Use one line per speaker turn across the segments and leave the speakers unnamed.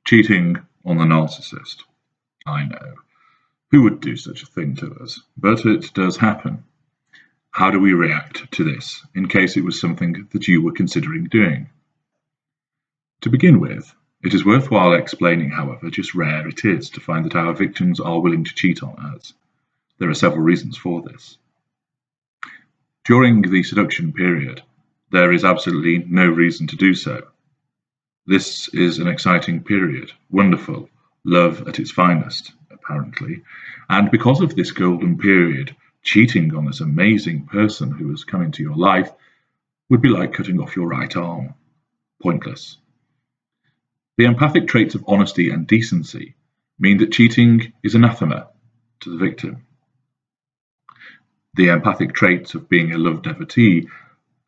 Cheating on the narcissist. I know. Who would do such a thing to us? But it does happen. How do we react to this, in case it was something that you were considering doing? To begin with, it is worthwhile explaining, however, just rare it is to find that our victims are willing to cheat on us. There are several reasons for this. During the seduction period, there is absolutely no reason to do so. This is an exciting period, wonderful, love at its finest, apparently, and because of this golden period, cheating on this amazing person who has come into your life would be like cutting off your right arm. Pointless. The empathic traits of honesty and decency mean that cheating is anathema to the victim. The empathic traits of being a love devotee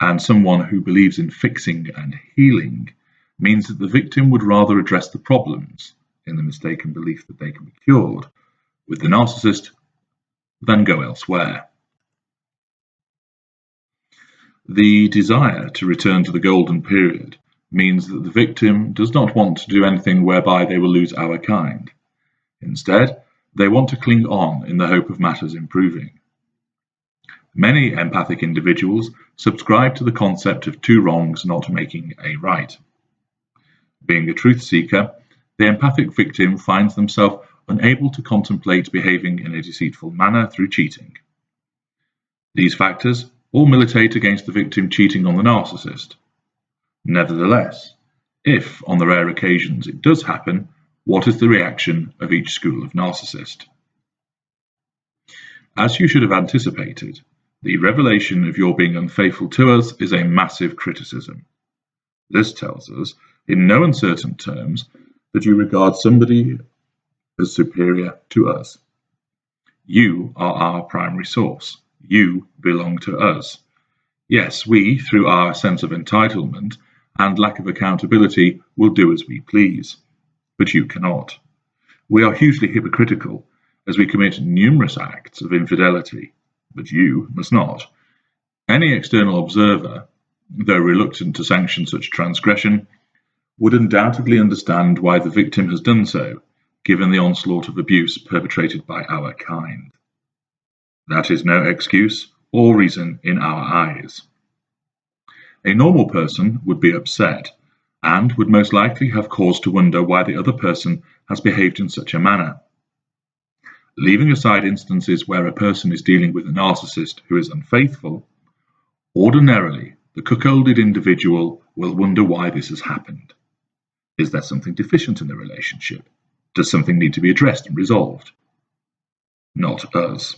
and someone who believes in fixing and healing means that the victim would rather address the problems, in the mistaken belief that they can be cured, with the narcissist than go elsewhere. The desire to return to the golden period means that the victim does not want to do anything whereby they will lose our kind. Instead, they want to cling on in the hope of matters improving. Many empathic individuals subscribe to the concept of two wrongs not making a right. Being a truth seeker, the empathic victim finds themselves unable to contemplate behaving in a deceitful manner through cheating. These factors all militate against the victim cheating on the narcissist. Nevertheless, if on the rare occasions it does happen, what is the reaction of each school of narcissist? As you should have anticipated, the revelation of your being unfaithful to us is a massive criticism. This tells us, in no uncertain terms, that you regard somebody as superior to us. You are our primary source. You belong to us. Yes, we, through our sense of entitlement and lack of accountability, will do as we please. But you cannot. We are hugely hypocritical, as we commit numerous acts of infidelity, but you must not. Any external observer, though reluctant to sanction such transgression, would undoubtedly understand why the victim has done so, given the onslaught of abuse perpetrated by our kind. That is no excuse or reason in our eyes. A normal person would be upset, and would most likely have cause to wonder why the other person has behaved in such a manner. Leaving aside instances where a person is dealing with a narcissist who is unfaithful, ordinarily the cuckolded individual will wonder why this has happened. Is there something deficient in the relationship? Does something need to be addressed and resolved? Not us.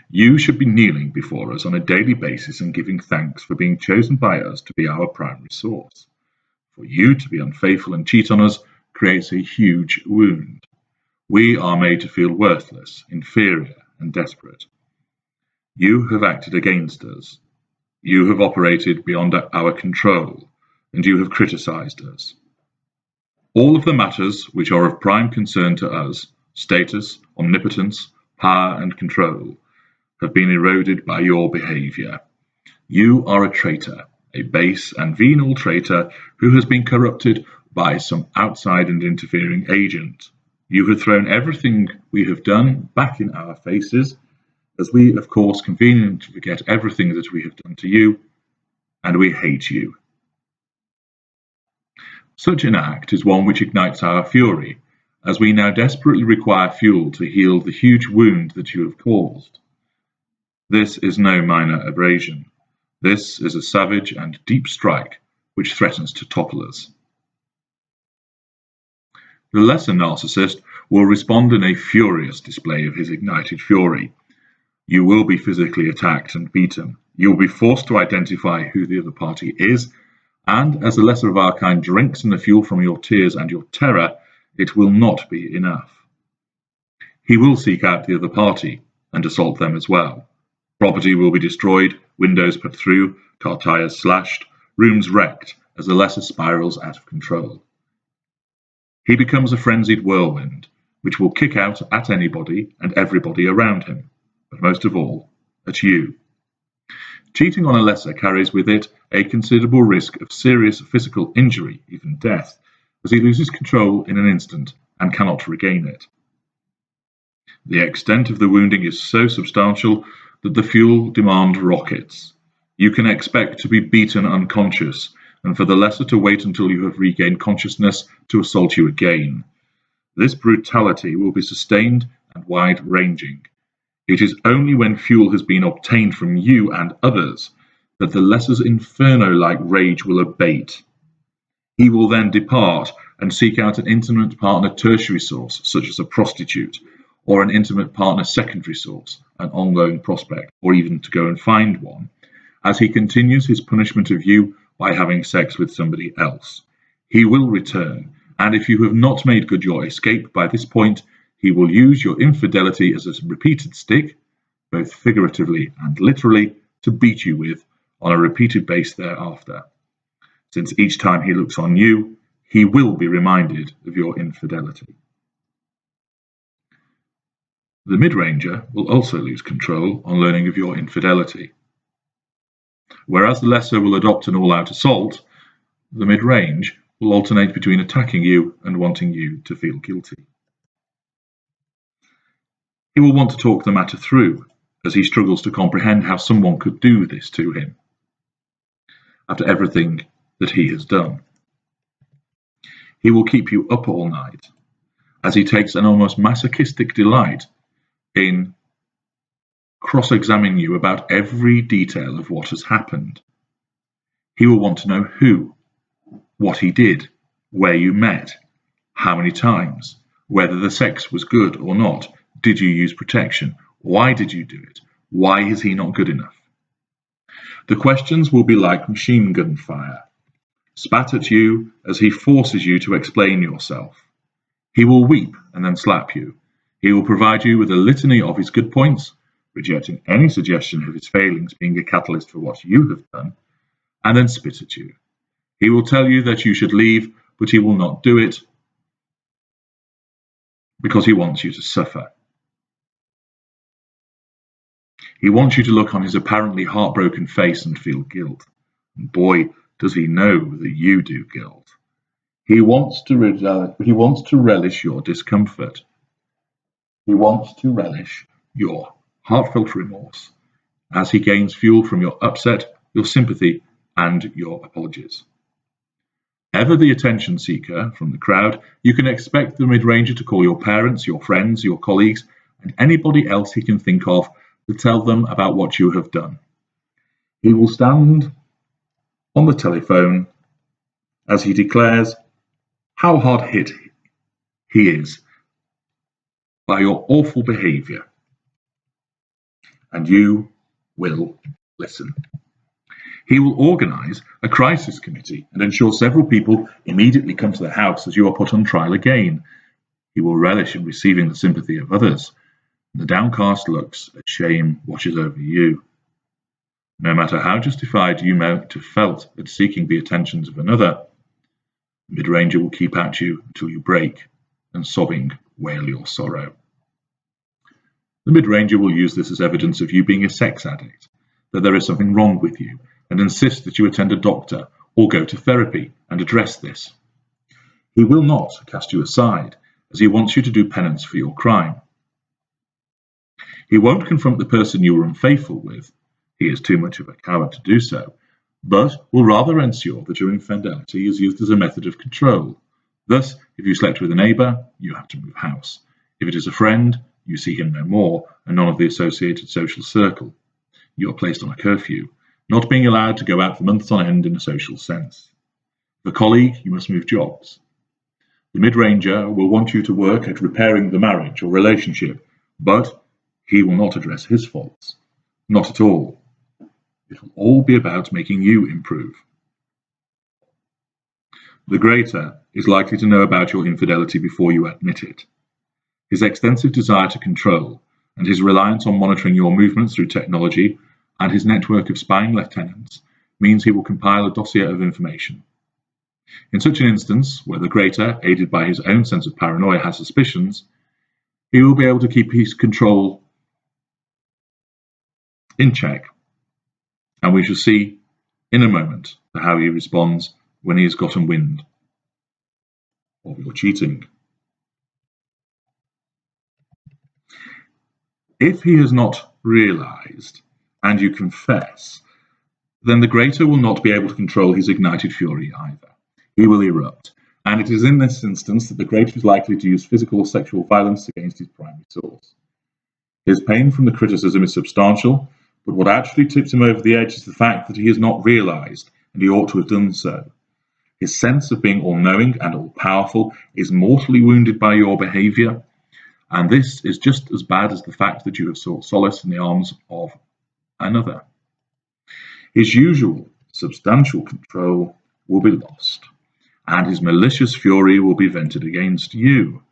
You should be kneeling before us on a daily basis and giving thanks for being chosen by us to be our primary source. For you to be unfaithful and cheat on us creates a huge wound. We are made to feel worthless, inferior, and desperate. You have acted against us. You have operated beyond our control, and you have criticized us. All of the matters which are of prime concern to us, status, omnipotence, power, and control, have been eroded by your behavior. You are a traitor, a base and venal traitor who has been corrupted by some outside and interfering agent. You have thrown everything we have done back in our faces, as we, of course, conveniently forget everything that we have done to you, and we hate you. Such an act is one which ignites our fury, as we now desperately require fuel to heal the huge wound that you have caused. This is no minor abrasion. This is a savage and deep strike which threatens to topple us. The lesser narcissist will respond in a furious display of his ignited fury. You will be physically attacked and beaten. You will be forced to identify who the other party is, and as the lesser of our kind drinks in the fuel from your tears and your terror, it will not be enough. He will seek out the other party and assault them as well. Property will be destroyed, windows put through, car tires slashed, rooms wrecked as the lesser spirals out of control. He becomes a frenzied whirlwind, which will kick out at anybody and everybody around him, but most of all, at you. Cheating on a lesser carries with it a considerable risk of serious physical injury, even death, as he loses control in an instant and cannot regain it. The extent of the wounding is so substantial that the fuel demand rockets. You can expect to be beaten unconscious, and for the lesser to wait until you have regained consciousness to assault you again. This brutality will be sustained and wide-ranging. It is only when fuel has been obtained from you and others that the lesser's inferno-like rage will abate. He will then depart and seek out an intimate partner tertiary source, such as a prostitute, or an intimate partner secondary source, an ongoing prospect, or even to go and find one, as he continues his punishment of you by having sex with somebody else. He will return, and if you have not made good your escape by this point, he will use your infidelity as a repeated stick, both figuratively and literally, to beat you with on a repeated base thereafter. Since each time he looks on you, he will be reminded of your infidelity. The Midranger will also lose control on learning of your infidelity. Whereas the Lesser will adopt an all-out assault, the mid-range will alternate between attacking you and wanting you to feel guilty. He will want to talk the matter through, as he struggles to comprehend how someone could do this to him, after everything that he has done. He will keep you up all night, as he takes an almost masochistic delight in cross-examining you about every detail of what has happened. He will want to know who, what he did, where you met, how many times, whether the sex was good or not, did you use protection, why did you do it, why is he not good enough? The questions will be like machine gun fire, spat at you as he forces you to explain yourself. He will weep and then slap you. He will provide you with a litany of his good points, rejecting any suggestion of his failings being a catalyst for what you have done, and then spit at you. He will tell you that you should leave, but he will not do it because he wants you to suffer. He wants you to look on his apparently heartbroken face and feel guilt. And boy, does he know that you do guilt. He wants to relish your discomfort. He wants to relish your heartfelt remorse as he gains fuel from your upset, your sympathy, and your apologies. Ever the attention seeker from the crowd, you can expect the Midranger to call your parents, your friends, your colleagues, and anybody else he can think of to tell them about what you have done. He will stand on the telephone as he declares how hard hit he is by your awful behaviour, and you will listen. He will organise a crisis committee and ensure several people immediately come to the house as you are put on trial again. He will relish in receiving the sympathy of others. The downcast looks at shame washes over you. No matter how justified you might have felt at seeking the attentions of another, Midranger will keep at you until you break and sobbing wail your sorrow. The Midranger will use this as evidence of you being a sex addict, that there is something wrong with you, and insist that you attend a doctor or go to therapy and address this. He will not cast you aside, as he wants you to do penance for your crime. He won't confront the person you were unfaithful with, he is too much of a coward to do so, but will rather ensure that your infidelity is used as a method of control. Thus, if you slept with a neighbour, you have to move house. If it is a friend, you see him no more, and none of the associated social circle. You are placed on a curfew, not being allowed to go out for months on end in a social sense. If a colleague, you must move jobs. The Midranger will want you to work at repairing the marriage or relationship, but he will not address his faults. Not at all. It will all be about making you improve. The Greater is likely to know about your infidelity before you admit it. His extensive desire to control and his reliance on monitoring your movements through technology and his network of spying lieutenants means he will compile a dossier of information. In such an instance, where the Greater, aided by his own sense of paranoia, has suspicions, he will be able to keep his control in check, and we shall see in a moment how he responds when he has gotten wind of your cheating. If he has not realized and you confess, then the greater will not be able to control his ignited fury either. He will erupt, and it is in this instance that the greater is likely to use physical or sexual violence against his primary source. His pain from the criticism is substantial, but what actually tips him over the edge is the fact that he has not realized, and he ought to have done so. His sense of being all-knowing and all-powerful is mortally wounded by your behavior, and this is just as bad as the fact that you have sought solace in the arms of another. His usual substantial control will be lost, and his malicious fury will be vented against you.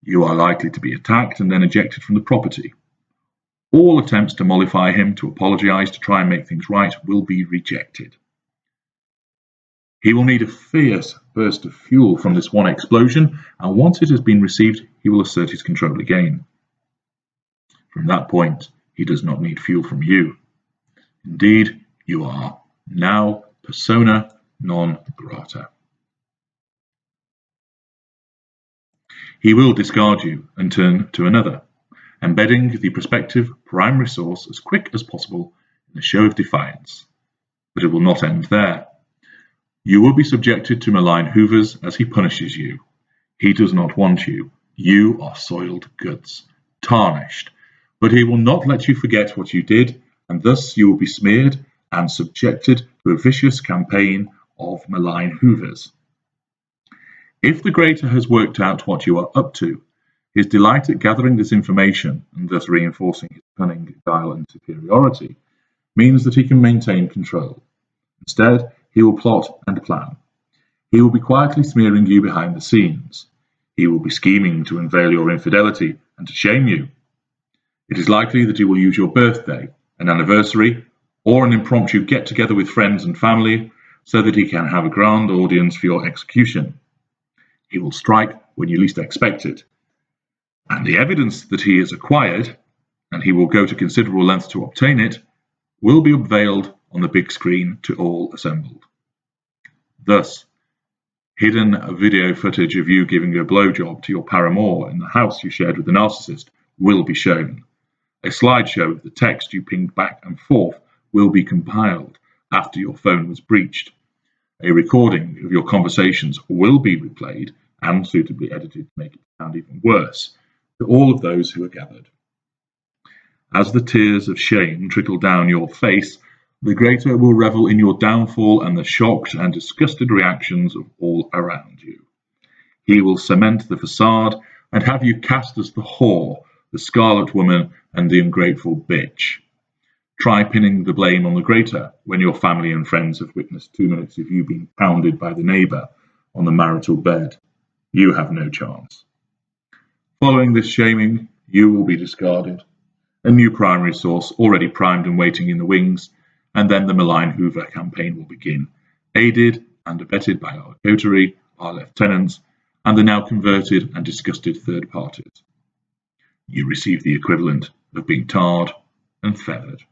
You are likely to be attacked and then ejected from the property. All attempts to mollify him, to apologize, to try and make things right will be rejected. He will need a fierce burst of fuel from this one explosion, and once it has been received, he will assert his control again. From that point, he does not need fuel from you. Indeed, you are now persona non grata. He will discard you and turn to another, embedding the prospective primary source as quick as possible in a show of defiance. But it will not end there. You will be subjected to Malign Hoovers as he punishes you. He does not want you. You are soiled goods, tarnished. But he will not let you forget what you did, and thus you will be smeared and subjected to a vicious campaign of Malign Hoovers. If the greater has worked out what you are up to, his delight at gathering this information, and thus reinforcing his cunning, guile, and superiority, means that he can maintain control. Instead, he will plot and plan. He will be quietly smearing you behind the scenes. He will be scheming to unveil your infidelity and to shame you. It is likely that he will use your birthday, an anniversary, or an impromptu get-together with friends and family so that he can have a grand audience for your execution. He will strike when you least expect it. And the evidence that he has acquired, and he will go to considerable lengths to obtain it, will be unveiled on the big screen to all assembled. Thus, hidden video footage of you giving a blowjob to your paramour in the house you shared with the narcissist will be shown. A slideshow of the text you pinged back and forth will be compiled after your phone was breached. A recording of your conversations will be replayed and suitably edited to make it sound even worse to all of those who are gathered. As the tears of shame trickle down your face, the greater will revel in your downfall and the shocked and disgusted reactions of all around you. He will cement the facade and have you cast as the whore, the scarlet woman, and the ungrateful bitch. Try pinning the blame on the greater when your family and friends have witnessed 2 minutes of you being pounded by the neighbour on the marital bed. You have no chance. Following this shaming, you will be discarded. A new primary source already primed and waiting in the wings, and then the Malign Hoover campaign will begin, aided and abetted by our coterie, our lieutenants, and the now converted and disgusted third parties. You receive the equivalent of being tarred and feathered.